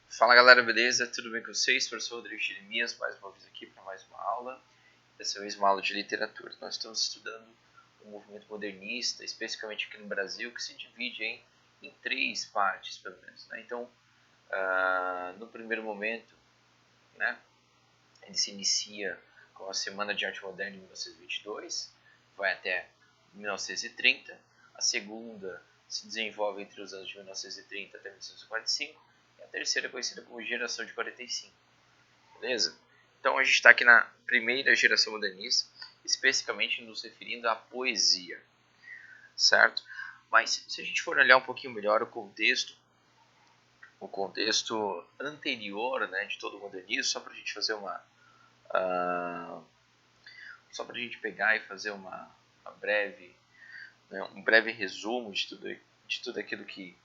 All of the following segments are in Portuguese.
Fala galera, beleza? Tudo bem com vocês? Professor Rodrigo Jeremias, mais uma vez aqui para mais uma aula. Dessa vez uma aula de literatura. Nós estamos estudando o movimento modernista, especificamente aqui no Brasil, que se divide em três partes, pelo menos. Né? Então, no primeiro momento, né, ele se inicia com a Semana de Arte Moderna de 1922, vai até 1930. A segunda se desenvolve entre os anos de 1930 até 1945. E a terceira é conhecida como Geração de 45. Beleza? Então a gente está aqui na primeira geração modernista, especificamente nos referindo à poesia, certo? Mas se a gente for olhar um pouquinho melhor o contexto anterior, né, de todo o modernismo, só para a gente fazer só para a gente pegar e fazer uma breve, né, um breve resumo de tudo aquilo que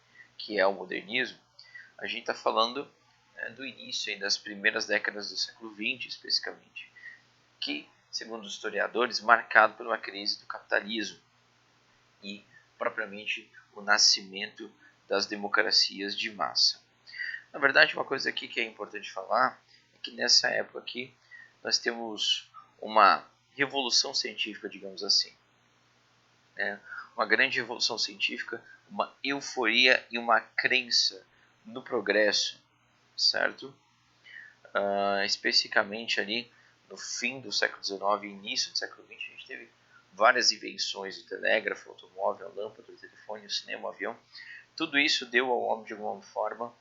é o modernismo. A gente está falando do início das primeiras décadas do século XX, especificamente, que, segundo os historiadores, marcado por uma crise do capitalismo e, propriamente, o nascimento das democracias de massa. Na verdade, uma coisa aqui que é importante falar é que nessa época aqui nós temos uma revolução científica, digamos assim, né? Uma grande revolução científica, uma euforia e uma crença no progresso, certo? Especificamente ali no fim do século XIX e início do século XX, a gente teve várias invenções: o telégrafo, o automóvel, a lâmpada, o telefone, o cinema, o avião. Tudo isso deu ao homem, de alguma forma,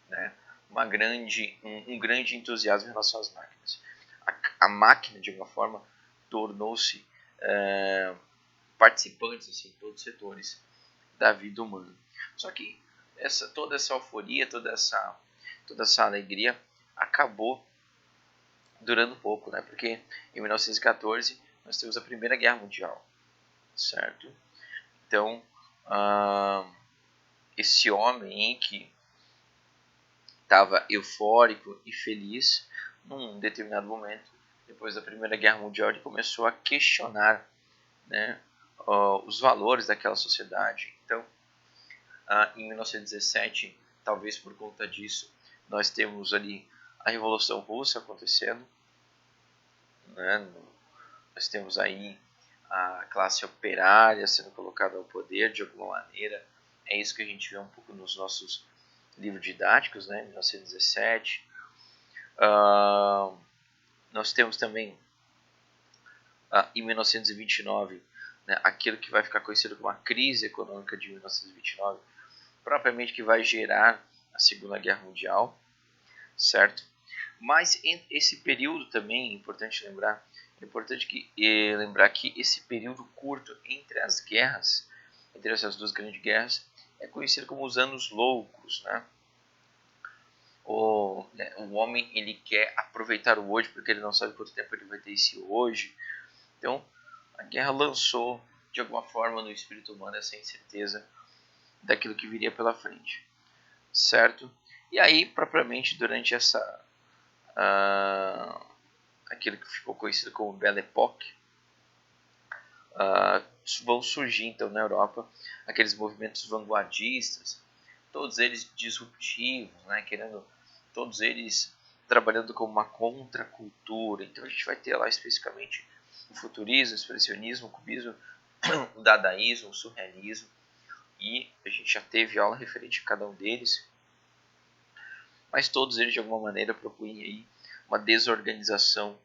né, um grande entusiasmo em relação às máquinas. A máquina, de alguma forma, tornou-se participantes assim, em todos os setores da vida humana. Só que toda essa euforia, toda essa alegria acabou durando pouco, né? Porque em 1914 nós temos a Primeira Guerra Mundial, certo? Então, esse homem que estava eufórico e feliz, num determinado momento, depois da Primeira Guerra Mundial, ele começou a questionar, né, os valores daquela sociedade. Então, em 1917, talvez por conta disso, nós temos ali a Revolução Russa acontecendo, né? Nós temos aí a classe operária sendo colocada ao poder de alguma maneira. É isso que a gente vê um pouco nos nossos livros didáticos, né? 1917. Nós temos também, em 1929, né, aquilo que vai ficar conhecido como a crise econômica de 1929, propriamente que vai gerar a Segunda Guerra Mundial, certo? Mas esse período também é importante lembrar, que esse período curto entre as guerras, entre essas duas grandes guerras, é conhecido como os anos loucos, né? O homem, ele quer aproveitar o hoje porque ele não sabe quanto tempo ele vai ter esse hoje. Então, a guerra lançou, de alguma forma, no espírito humano essa incerteza daquilo que viria pela frente, certo? E aí, propriamente, durante aquilo que ficou conhecido como Belle Époque, vão surgir, então, na Europa, aqueles movimentos vanguardistas, todos eles disruptivos, né? Todos eles trabalhando como uma contracultura. Então, a gente vai ter lá, especificamente, o futurismo, o expressionismo, o cubismo, o dadaísmo, o surrealismo, e a gente já teve aula referente a cada um deles, mas todos eles de alguma maneira propunham aí uma desorganização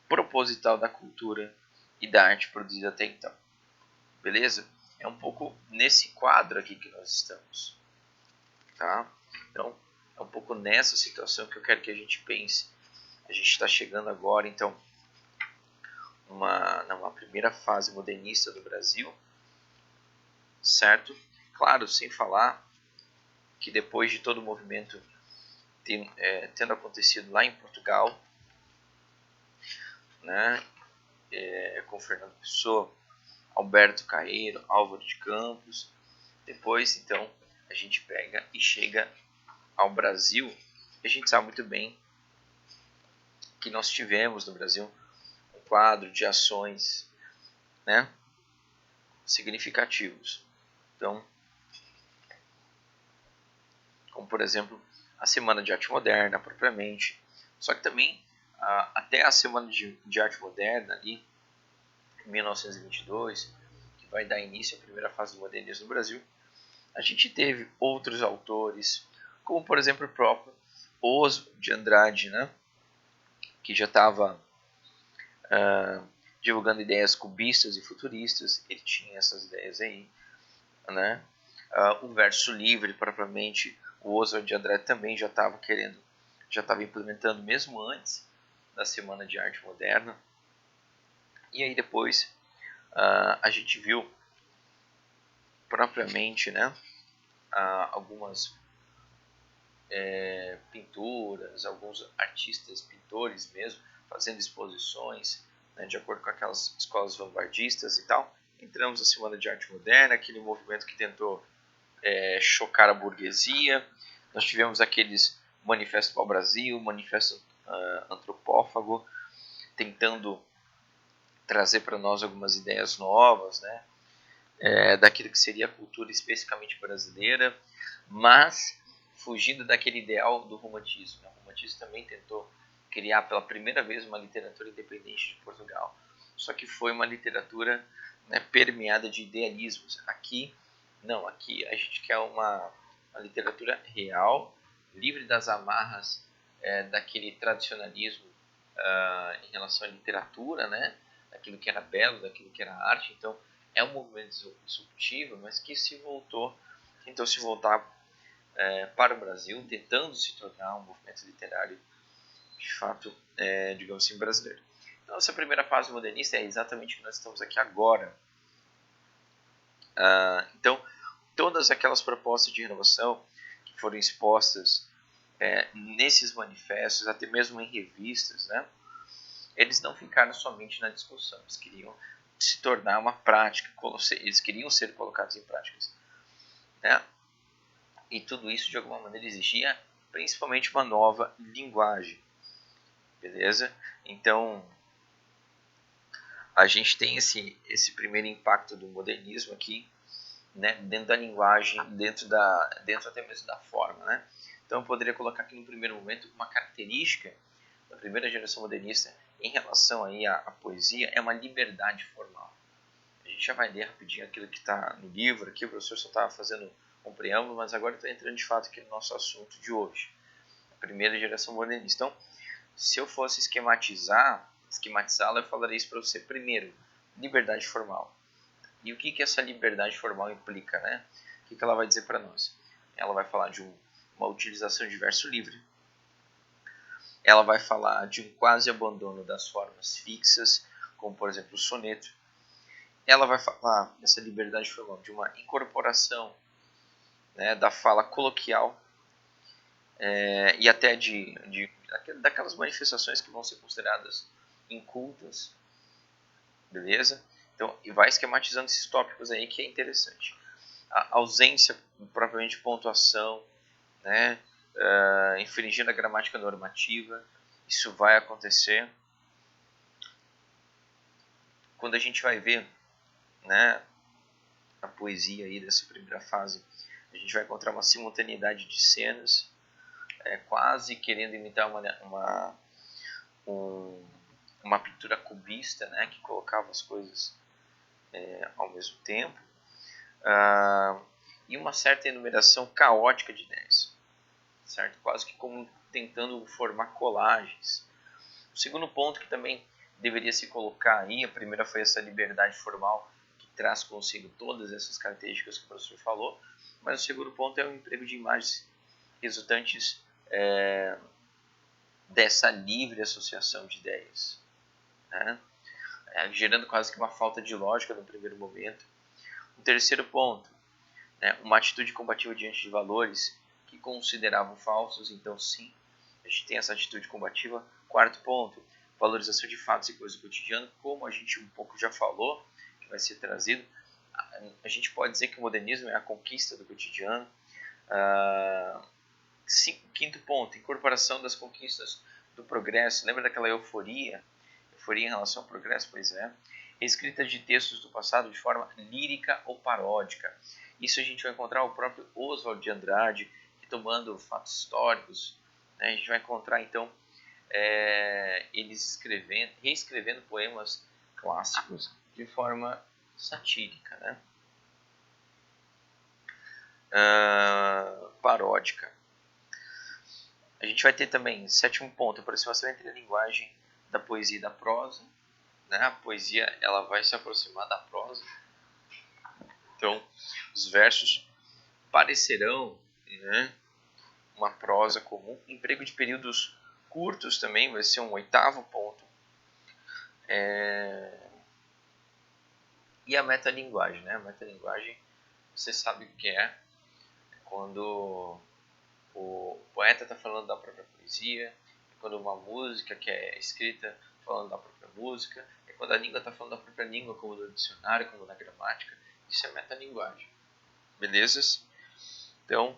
proposital da cultura e da arte produzida até então. Beleza? É um pouco nesse quadro aqui que nós estamos, tá? Então, é um pouco nessa situação que eu quero que a gente pense. A gente está chegando agora, então, numa primeira fase modernista do Brasil, certo? Claro, sem falar que depois de todo o movimento tendo acontecido lá em Portugal, né, com Fernando Pessoa, Alberto Caeiro, Álvaro de Campos, depois então a gente pega e chega ao Brasil. A gente sabe muito bem que nós tivemos no Brasil um quadro de ações, né, significativos. Então, como por exemplo, a Semana de Arte Moderna, propriamente. Só que também, até a Semana de Arte Moderna, ali, em 1922, que vai dar início à primeira fase do modernismo no Brasil, a gente teve outros autores, como, por exemplo, o próprio Oswald de Andrade, né, que já estava divulgando ideias cubistas e futuristas. Ele tinha essas ideias aí, né? O verso livre, propriamente, o Oswald de Andrade também já estava implementando mesmo antes da Semana de Arte Moderna. E aí depois a gente viu propriamente, né, algumas pinturas, alguns artistas, pintores mesmo, fazendo exposições, né, de acordo com aquelas escolas vanguardistas e tal. Entramos na Semana de Arte Moderna, aquele movimento que tentou chocar a burguesia. Nós tivemos aqueles Manifesto para o Brasil, Manifesto Antropófago, tentando trazer para nós algumas ideias novas, né, daquilo que seria a cultura especificamente brasileira, mas fugindo daquele ideal do romantismo. O romantismo também tentou criar pela primeira vez uma literatura independente de Portugal, só que foi uma literatura, né, permeada de idealismos. Aqui não, aqui a gente quer uma literatura real, livre das amarras daquele tradicionalismo em relação à literatura, né, daquilo que era belo, daquilo que era arte. Então é um movimento disruptivo, mas que tentou se voltar para o Brasil, tentando se tornar um movimento literário de fato, digamos assim, brasileiro. Então essa primeira fase modernista é exatamente o que nós estamos aqui agora. Então todas aquelas propostas de renovação que foram expostas nesses manifestos, até mesmo em revistas, né, eles não ficaram somente na discussão, eles queriam se tornar uma prática, eles queriam ser colocados em práticas, né? E tudo isso de alguma maneira exigia principalmente uma nova linguagem, beleza? Então a gente tem esse primeiro impacto do modernismo aqui, né, dentro da linguagem, dentro até mesmo da forma, né? Então eu poderia colocar aqui no primeiro momento uma característica da primeira geração modernista em relação aí à poesia é uma liberdade formal. A gente já vai ler rapidinho aquilo que está no livro aqui, o professor só estava fazendo um preâmbulo, mas agora estou entrando de fato aqui no nosso assunto de hoje, a primeira geração modernista. Então, se eu fosse esquematizá-la, eu falaria isso para você. Primeiro, liberdade formal. E o que essa liberdade formal implica, né? O que ela vai dizer para nós? Ela vai falar de uma utilização de verso livre. Ela vai falar de um quase abandono das formas fixas, como por exemplo o soneto. Ela vai falar, essa liberdade formal, de uma incorporação, né, da fala coloquial e até daquelas manifestações que vão ser consideradas incultas, beleza? Então, e vai esquematizando esses tópicos aí que é interessante. A ausência, propriamente, de pontuação, né? Infringindo a gramática normativa, isso vai acontecer. Quando a gente vai ver, né, a poesia aí dessa primeira fase, a gente vai encontrar uma simultaneidade de cenas, quase querendo imitar uma pintura cubista, né, que colocava as coisas ao mesmo tempo, e uma certa enumeração caótica de ideias, certo? Quase que como tentando formar colagens. O segundo ponto que também deveria se colocar aí, a primeira foi essa liberdade formal, que traz consigo todas essas características que o professor falou, mas o segundo ponto é o emprego de imagens resultantes dessa livre associação de ideias, né? Gerando quase que uma falta de lógica no primeiro momento. O terceiro ponto, né, uma atitude combativa diante de valores que consideravam falsos, então sim, a gente tem essa atitude combativa. Quarto ponto, valorização de fatos e coisas do cotidiano, como a gente um pouco já falou, que vai ser trazido. A gente pode dizer que o modernismo é a conquista do cotidiano. Quinto ponto, incorporação das conquistas do progresso. Lembra daquela euforia em relação ao progresso? Pois é. Escrita de textos do passado de forma lírica ou paródica. Isso a gente vai encontrar o próprio Oswald de Andrade, que retomando fatos históricos, né? A gente vai encontrar então eles reescrevendo poemas clássicos de forma satírica, né? Paródica. A gente vai ter também, sétimo ponto, aproximação entre a linguagem da poesia e da prosa, né? A poesia ela vai se aproximar da prosa, então os versos parecerão, né, uma prosa comum. Emprego de períodos curtos também vai ser um oitavo ponto. E a metalinguagem, né? A metalinguagem, você sabe o que é quando o poeta está falando da própria poesia, quando uma música que é escrita falando da própria música, é quando a língua está falando da própria língua, como no dicionário, como na gramática. Isso é metalinguagem. Belezas? Então,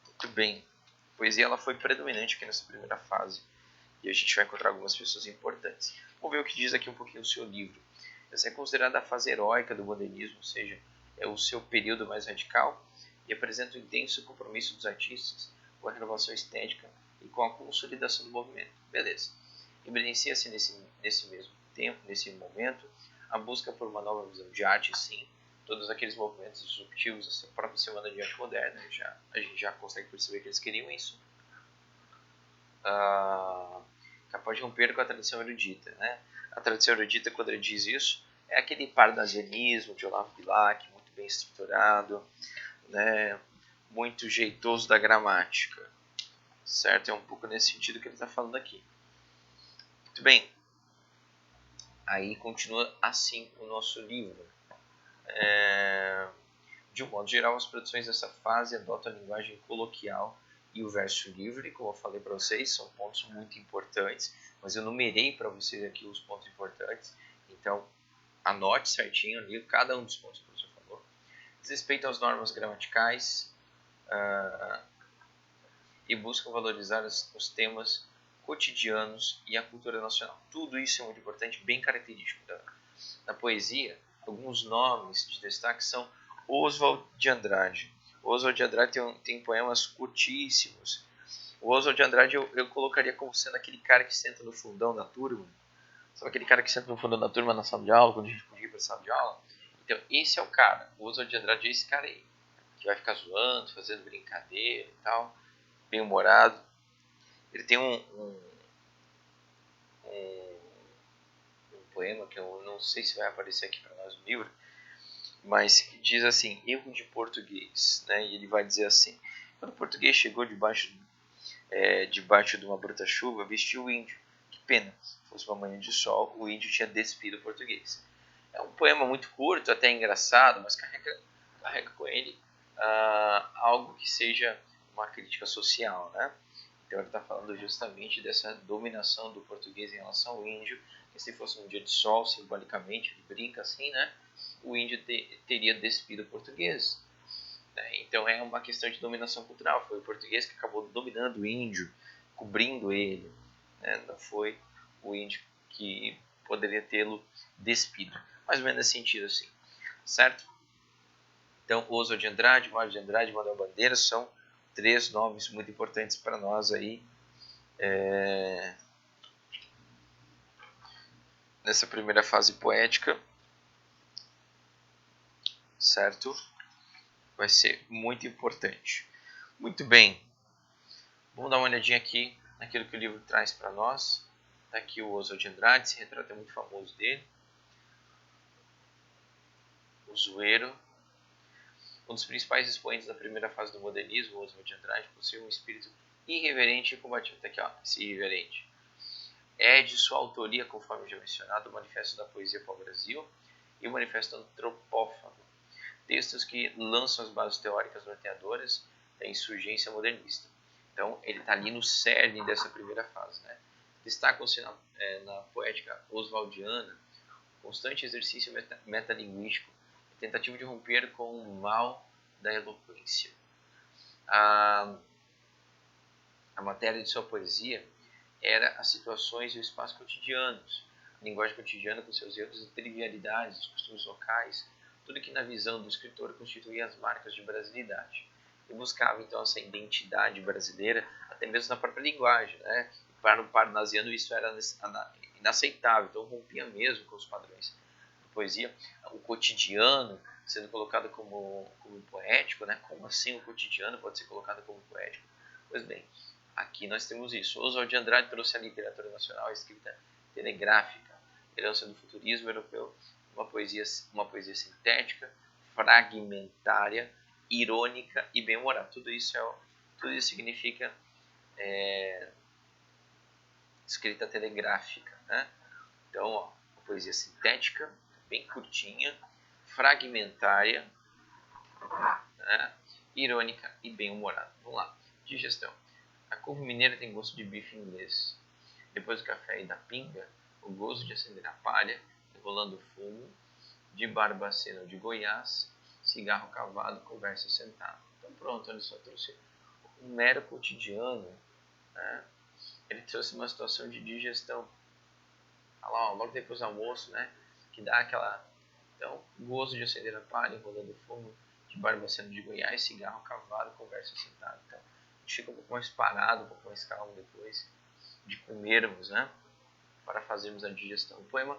muito bem. A poesia ela foi predominante aqui nessa primeira fase. E a gente vai encontrar algumas pessoas importantes. Vamos ver o que diz aqui um pouquinho o seu livro. Essa é considerada a fase heróica do modernismo, ou seja, é o seu período mais radical e apresenta um intenso compromisso dos artistas com a renovação estética e com a consolidação do movimento. Beleza. Evidencia-se nesse mesmo tempo, nesse momento, a busca por uma nova visão de arte, sim. Todos aqueles movimentos disruptivos, essa própria Semana de Arte Moderna, a gente já consegue perceber que eles queriam isso. Capaz de romper com a tradição erudita, né? A tradição erudita, quando ele diz isso, é aquele parnasianismo de Olavo Bilac, muito bem estruturado, né? Muito jeitoso da gramática, certo? É um pouco nesse sentido que ele está falando aqui. Muito bem. Aí continua assim o nosso livro. De um modo geral, as produções dessa fase adotam a linguagem coloquial e o verso livre, como eu falei para vocês, são pontos muito importantes, mas eu numerei para vocês aqui os pontos importantes, então anote certinho ali cada um dos pontos que o professor falou. Diz respeito às normas gramaticais e buscam valorizar os temas cotidianos e a cultura nacional. Tudo isso é muito importante, bem característico da poesia. Alguns nomes de destaque são Oswald de Andrade. O Oswald de Andrade tem poemas curtíssimos. O Oswald de Andrade eu colocaria como sendo aquele cara que senta no fundão da turma. Sabe aquele cara que senta no fundão da turma na sala de aula, quando a gente podia ir para a sala de aula? Então, esse é o cara. O Oswald de Andrade é esse cara aí, que vai ficar zoando, fazendo brincadeira e tal, bem humorado. Ele tem um poema que eu não sei se vai aparecer aqui para nós no livro, mas que diz assim, erro de português, né? E ele vai dizer assim, quando o português chegou debaixo de uma bruta chuva, vestiu o índio. Que pena, se fosse uma manhã de sol, o índio tinha despido o português. É um poema muito curto, até engraçado, mas carrega com ele algo que seja uma crítica social, né? Então ele está falando justamente dessa dominação do português em relação ao índio, que se fosse um dia de sol, simbolicamente, ele brinca assim, né? O índio teria despido o português. Né? Então é uma questão de dominação cultural. Foi o português que acabou dominando o índio, cobrindo ele. Né? Não foi o índio que poderia tê-lo despido. Mais ou menos nesse sentido assim. Certo? Então, Oswald de Andrade, Mário de Andrade, Manuel Bandeira são três nomes muito importantes para nós aí. Nessa primeira fase poética. Certo? Vai ser muito importante. Muito bem. Vamos dar uma olhadinha aqui naquilo que o livro traz para nós. Está aqui o Oswald de Andrade, esse retrato é muito famoso dele. O Zoeiro. Um dos principais expoentes da primeira fase do modernismo, Oswald de Andrade, possui um espírito irreverente e combativo. Está aqui, ó, esse irreverente. É de sua autoria, conforme já mencionado, o Manifesto da Poesia para o Brasil e o Manifesto Antropófago. Textos que lançam as bases teóricas norteadoras da insurgência modernista. Então, ele está ali no cerne dessa primeira fase. Né? Destacam-se na poética oswaldiana constante exercício metalinguístico, tentativa de romper com o mal da eloquência. A matéria de sua poesia era as situações e os espaços cotidianos, a linguagem cotidiana com seus erros e trivialidades, os costumes locais, tudo que na visão do escritor constituía as marcas de brasilidade. E buscava então essa identidade brasileira, até mesmo na própria linguagem, né? Para o parnasiano isso era inaceitável, então rompia mesmo com os padrões da poesia. O cotidiano sendo colocado como poético, né? Como assim o cotidiano pode ser colocado como poético? Pois bem, aqui nós temos isso. Oswald de Andrade trouxe à literatura nacional a escrita telegráfica, herança do futurismo europeu, uma poesia sintética, fragmentária, irônica e bem-humorada. Tudo isso significa escrita telegráfica, né? Então, ó, uma poesia sintética, bem curtinha, fragmentária, né? Irônica e bem-humorada. Vamos lá. Digestão. A couve mineira tem gosto de bife inglês. Depois do café e da pinga, o gosto de acender a palha, enrolando fumo, de Barbacena ou de Goiás, cigarro cavado, conversa sentado. Então pronto, olha só, trouxe um mero cotidiano, né? Ele trouxe uma situação de digestão. Olha lá, ó, logo depois do almoço, né? Que dá aquela... Então, gosto de acender a palha, enrolando fumo, de Barbacena de Goiás, cigarro cavado, conversa sentado. Então, a gente fica um pouco mais parado, um pouco mais calmo depois de comermos, né? Para fazermos a digestão. O poema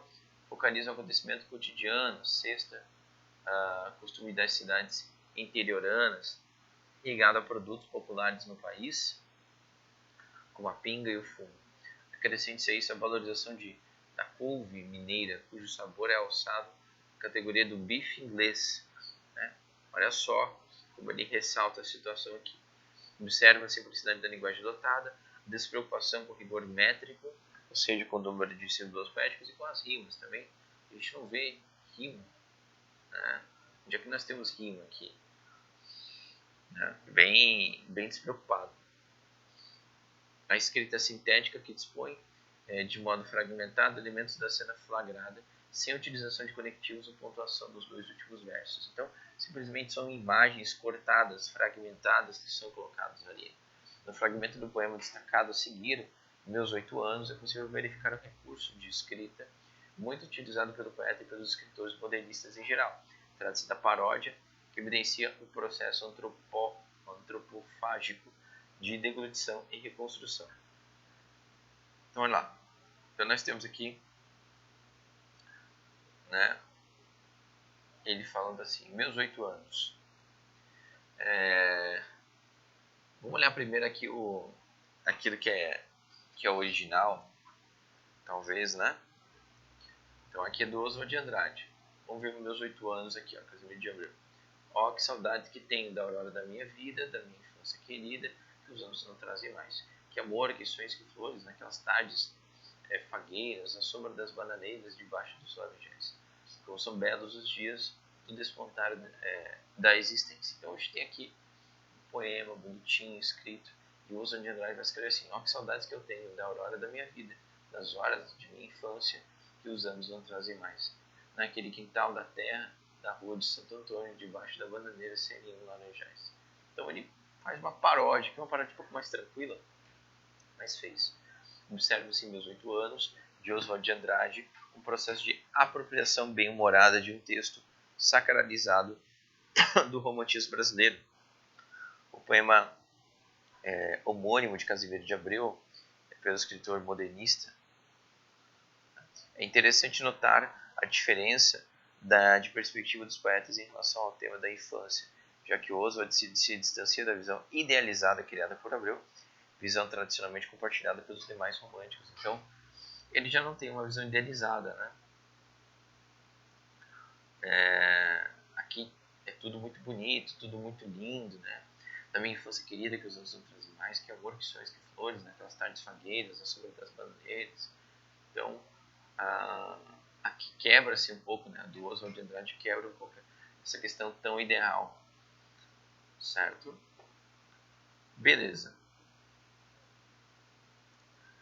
focaliza o acontecimento cotidiano, cesta, costume das cidades interioranas, ligado a produtos populares no país, como a pinga e o fumo. Acrescente-se a isso a valorização da couve mineira, cujo sabor é alçado à categoria do bife inglês. Né? Olha só como ele ressalta a situação aqui. Observa a simplicidade da linguagem adotada, despreocupação com o rigor métrico, ou seja, com o número de símbolos poéticos e com as rimas também. A gente não vê rima. Né? Onde é que nós temos rima aqui? Né? Bem despreocupado. A escrita sintética que dispõe, de modo fragmentado, elementos da cena flagrada, sem utilização de conectivos ou pontuação dos dois últimos versos. Então, simplesmente são imagens cortadas, fragmentadas, que são colocadas ali. No fragmento do poema destacado a seguir, Meus 8 anos, é possível verificar o recurso de escrita muito utilizado pelo poeta e pelos escritores modernistas em geral. Trata-se da paródia, que evidencia o processo antropofágico de deglutição e reconstrução. Então, olha lá. Então, nós temos aqui, né, ele falando assim, meus 8 anos. Vamos olhar primeiro aqui aquilo que é original, talvez, né? Então, aqui é do Oswald de Andrade. Vamos ver meus 8 anos aqui, ó, Casimiro de Abreu. Ó, que saudade que tenho da aurora da minha vida, da minha infância querida, que os anos não trazem mais. Que amor, que sonhos, que flores, naquelas tardes fagueiras, à sombra das bananeiras, debaixo dos laranjais. Como são belos os dias do despontar da existência. Então, a gente tem aqui um poema bonitinho, escrito, e o Oswald de Andrade vai escrever assim, ó, que saudades que eu tenho da aurora da minha vida, das horas de minha infância, que os anos não trazem mais. Naquele quintal da terra, da rua de Santo Antônio, debaixo da bananeira, seriam laranjais. Então ele faz uma paródia, que é uma paródia um pouco mais tranquila, mas fez. Observe-se em Meus 8 anos, de Oswald de Andrade, um processo de apropriação bem-humorada de um texto sacralizado do romantismo brasileiro. O poema homônimo de Casimiro de Abreu, pelo escritor modernista, é interessante notar a diferença de perspectiva dos poetas em relação ao tema da infância, já que Oswald se distancia da visão idealizada criada por Abreu, visão tradicionalmente compartilhada pelos demais românticos. Então, ele já não tem uma visão idealizada, né? Aqui é tudo muito bonito, tudo muito lindo, né? Da minha infância querida, que os anos não trazem mais, que amor, que sonhos, que flores, né? Aquelas tardes fagueiras, a sombra das bandeiras. Então, aqui quebra-se um pouco, né? Do Oswald de Andrade quebra um pouco essa questão tão ideal, certo? Beleza.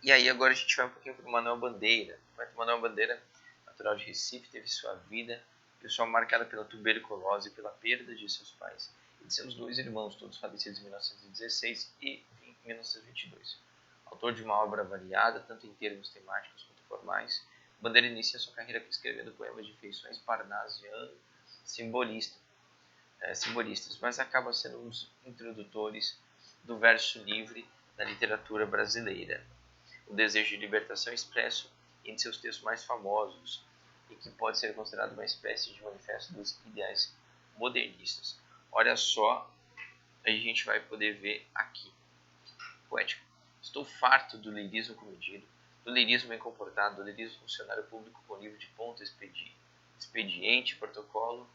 E aí agora a gente vai um pouquinho para o Manuel Bandeira. O Manuel Bandeira, natural de Recife, teve sua vida pessoal marcada pela tuberculose e pela perda de seus pais e de seus 2 irmãos, todos falecidos em 1916 e 1922. Autor de uma obra variada, tanto em termos temáticos quanto formais, Bandeira inicia sua carreira escrevendo poemas de feições parnasianas simbolistas, mas acabam sendo uns introdutores do verso livre na literatura brasileira. O desejo de libertação expresso em seus textos mais famosos e que pode ser considerado uma espécie de manifesto dos ideais modernistas. Olha só, a gente vai poder ver aqui. Poético. Estou farto do lirismo comedido, do lirismo bem comportado, do lirismo funcionário público com livro de ponta, expediente, protocolo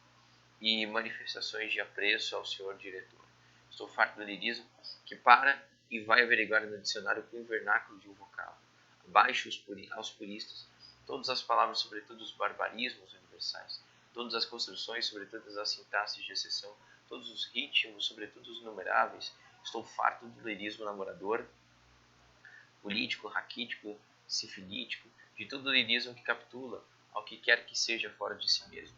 e manifestações de apreço ao senhor diretor. Estou farto do lirismo que para e vai averiguar no dicionário com o vernáculo de um vocábulo. Abaixo aos puristas todas as palavras, sobretudo os barbarismos universais, todas as construções, sobretudo as sintaxes de exceção, todos os ritmos, sobretudo os numeráveis. Estou farto do lirismo namorador, político, raquítico, sifilítico, de todo o lirismo que capitula ao que quer que seja fora de si mesmo.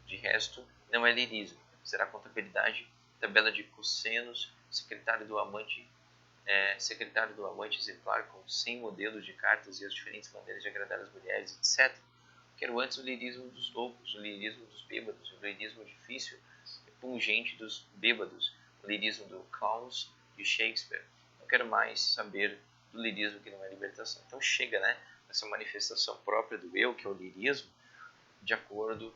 De resto, não é lirismo, será contabilidade, tabela de cossenos, secretário do amante exemplar com 100 modelos de cartas e as diferentes maneiras de agradar as mulheres, etc. Quero antes o lirismo dos loucos, o lirismo dos bêbados, o lirismo difícil e pungente dos bêbados, o lirismo do Klaus de Shakespeare. Não quero mais saber do lirismo que não é libertação. Então chega, né, essa manifestação própria do eu, que é o lirismo, de acordo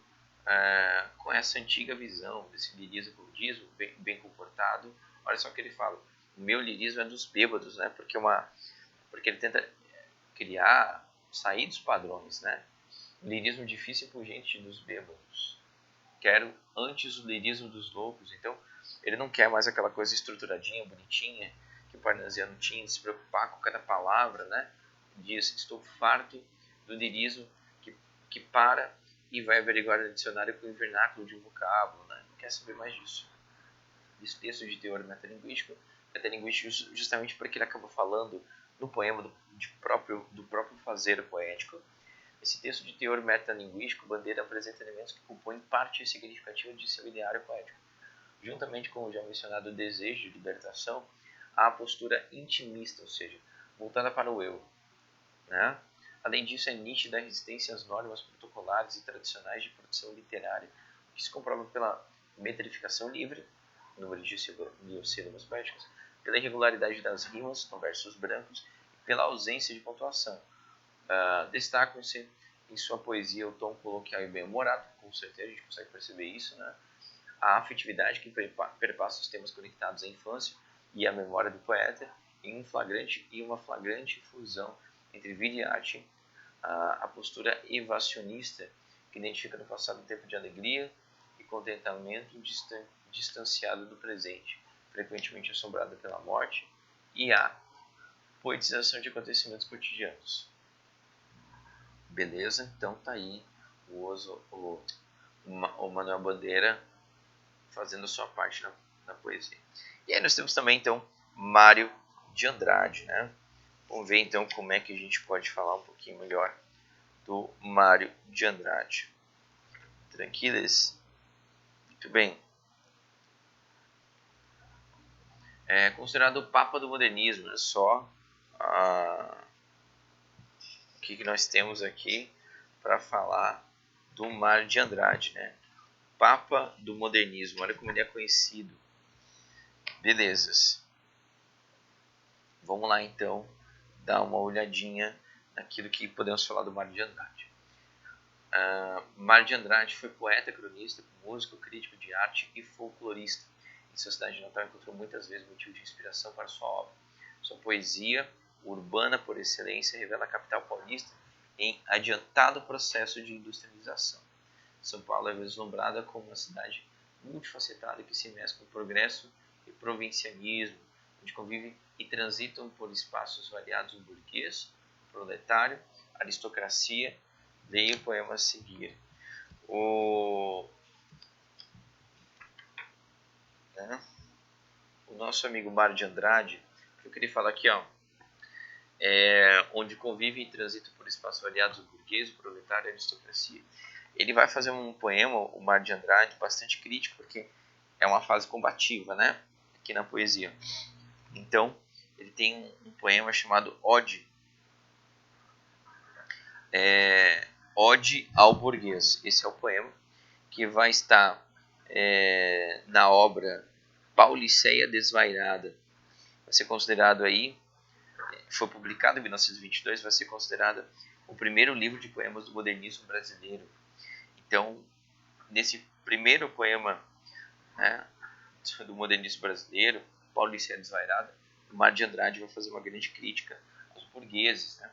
com essa antiga visão desse lirismo budismo bem comportado. Olha só o que ele fala. O meu lirismo é dos bêbados, né? Porque ele tenta sair dos padrões, né? O lirismo difícil e pungente dos bêbados. Quero antes o lirismo dos loucos. Então, ele não quer mais aquela coisa estruturadinha, bonitinha, que o parnasiano tinha, de se preocupar com cada palavra, né? Diz, estou farto do lirismo que para e vai averiguar no dicionário com o vernáculo de um vocábulo, né? Não quer saber mais disso. Esse texto de teor metalinguístico justamente porque ele acaba falando no poema do próprio fazer poético. Esse texto de teor metalinguístico, Bandeira apresenta elementos que compõem parte significativa de seu ideário poético. Juntamente com o já mencionado desejo de libertação, há a postura intimista, ou seja, voltada para o eu, né? Além disso, é nítida a resistência às normas protocolares e tradicionais de produção literária, que se comprova pela metrificação livre, número de sílabas poéticas, pela irregularidade das rimas, com versos brancos, e pela ausência de pontuação. Destacam-se em sua poesia o tom coloquial e bem-humorado, com certeza a gente consegue perceber isso, né? A afetividade que perpassa os temas conectados à infância e à memória do poeta, em uma flagrante fusão entre vida e arte, a postura evacionista, que identifica no passado um tempo de alegria e contentamento distanciado do presente, frequentemente assombrada pela morte, e a poetização de acontecimentos cotidianos. Beleza? Então tá aí o Manuel Bandeira fazendo a sua parte na poesia. E aí nós temos também, então, Mário de Andrade, né? Vamos ver, então, como é que a gente pode falar um pouquinho melhor do Mário de Andrade. Tranquilos? Muito bem. É considerado o Papa do Modernismo, é só o que nós temos aqui para falar do Mário de Andrade, né? Papa do Modernismo, olha como ele é conhecido. Belezas. Vamos lá então dar uma olhadinha naquilo que podemos falar do Mário de Andrade. Mário de Andrade foi poeta, cronista, músico, crítico de arte e folclorista. Em sua cidade natal encontrou muitas vezes motivo de inspiração para sua obra. Sua poesia, urbana por excelência, revela a capital paulista em adiantado processo de industrialização. São Paulo é vislumbrada como uma cidade multifacetada que se mescla com progresso e provincianismo, onde convivem e transitam por espaços variados o burguês, o proletário, a aristocracia. Leia o poema a seguir. O nosso amigo Mário de Andrade, que eu queria falar aqui, onde convive e transita por espaços variados o burguês, o proletário e a aristocracia. Ele vai fazer um poema, o Mário de Andrade, bastante crítico, porque é uma fase combativa, né? Aqui na poesia. Então, ele tem um poema chamado Ode. Ode ao Burguês. Esse é o poema que vai estar na obra Pauliceia Desvairada. Vai ser considerado aí, foi publicado em 1922, vai ser considerado o primeiro livro de poemas do modernismo brasileiro. Então, nesse primeiro poema, né, do modernismo brasileiro, Pauliceia Desvairada, o Mário de Andrade vai fazer uma grande crítica aos burgueses, né?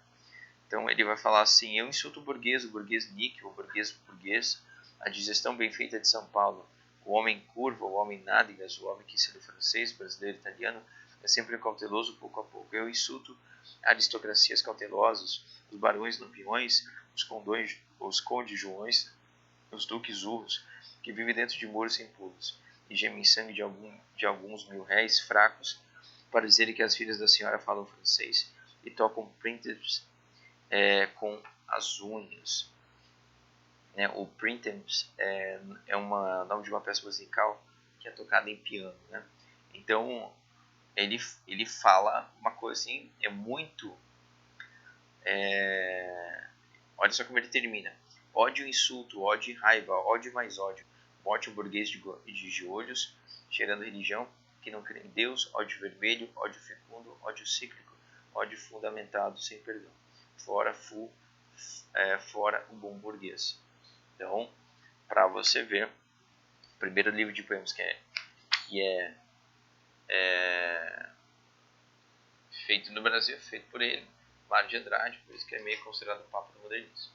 Então ele vai falar assim: eu insulto o burguês níquel, o burguês, a digestão bem feita de São Paulo, o homem curvo, o homem nádegas, o homem que ensina francês, brasileiro, italiano, é sempre cauteloso pouco a pouco. Eu insulto aristocracias cautelosas, os barões lampiões, os condes joões, os duques urros, que vivem dentro de muros sem pulos, e gemem sangue de alguns mil-réis fracos, para dizerem que as filhas da senhora falam francês, e tocam printemps com as unhas. Né? O printemps é nome de uma peça musical que é tocada em piano. Né? Então, ele fala uma coisa assim, muito... olha só como ele termina. Ódio, insulto, ódio e raiva, ódio mais ódio. Morte o burguês de olhos, cheirando religião, que não crê em Deus, ódio vermelho, ódio fecundo, ódio cíclico, ódio fundamentado, sem perdão. Fora o bom burguês. Então, para você ver, o primeiro livro de poemas que é feito no Brasil, é feito por ele, Mário de Andrade, por isso que é meio considerado o Papa do modernismo.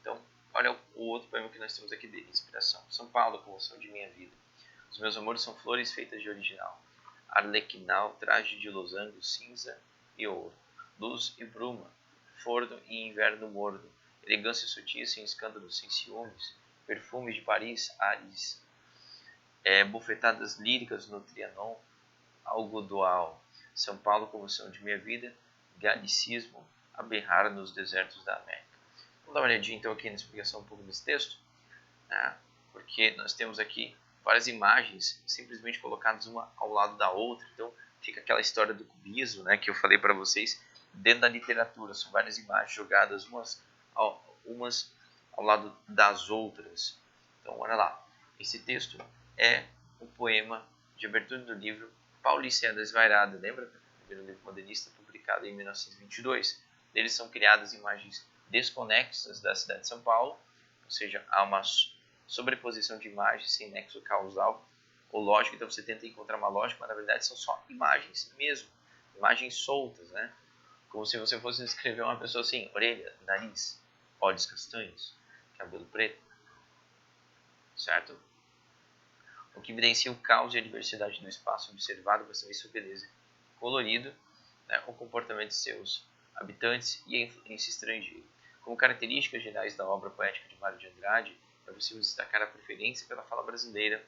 Então, olha o outro poema que nós temos aqui dele, inspiração. São Paulo, comoção de minha vida. Os meus amores são flores feitas de original. Arlequinal, traje de losango, cinza e ouro. Luz e bruma, forno e inverno morno. Elegância sutil, sem escândalos, sem ciúmes. Perfumes de Paris, Ares. Bufetadas líricas no Trianon, algodoal. São Paulo, comoção de minha vida. Galicismo, a berrar nos desertos da América. Vamos dar uma olhadinha então aqui na explicação um pouco desse texto, né? Porque nós temos aqui várias imagens simplesmente colocadas uma ao lado da outra, então fica aquela história do cubismo, né, que eu falei para vocês dentro da literatura, são várias imagens jogadas umas ao lado das outras. Então olha lá, esse texto é o poema de abertura do livro Pauliceia Desvairada, lembra? O primeiro livro modernista publicado em 1922. Neles são criadas imagens desconexas da cidade de São Paulo, ou seja, há uma sobreposição de imagens sem nexo causal ou lógica, então você tenta encontrar uma lógica, mas na verdade são só imagens mesmo, imagens soltas, né? Como se você fosse descrever uma pessoa assim: orelha, nariz, olhos castanhos, cabelo preto, certo? O que evidencia o caos e a diversidade do espaço observado para saber sua beleza, colorido, né, o comportamento de seus habitantes e a influência estrangeira. Como características gerais da obra poética de Mário de Andrade, é possível destacar a preferência pela fala brasileira,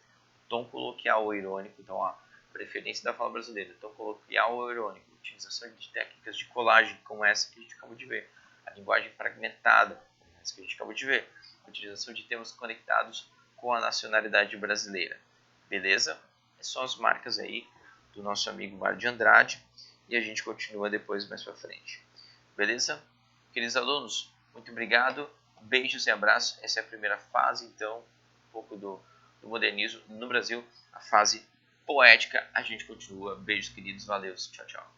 o tom coloquial ou irônico, então a preferência da fala brasileira, tom coloquial ou irônico, utilização de técnicas de colagem, como essa que a gente acabou de ver, a linguagem fragmentada, como essa que a gente acabou de ver, a utilização de temas conectados com a nacionalidade brasileira. Beleza? Essas são as marcas aí do nosso amigo Mário de Andrade e a gente continua depois mais pra frente. Beleza? Queridos alunos, muito obrigado, beijos e abraços. Essa é a primeira fase, então, um pouco do modernismo no Brasil, a fase poética. A gente continua. Beijos, queridos, valeu, tchau, tchau.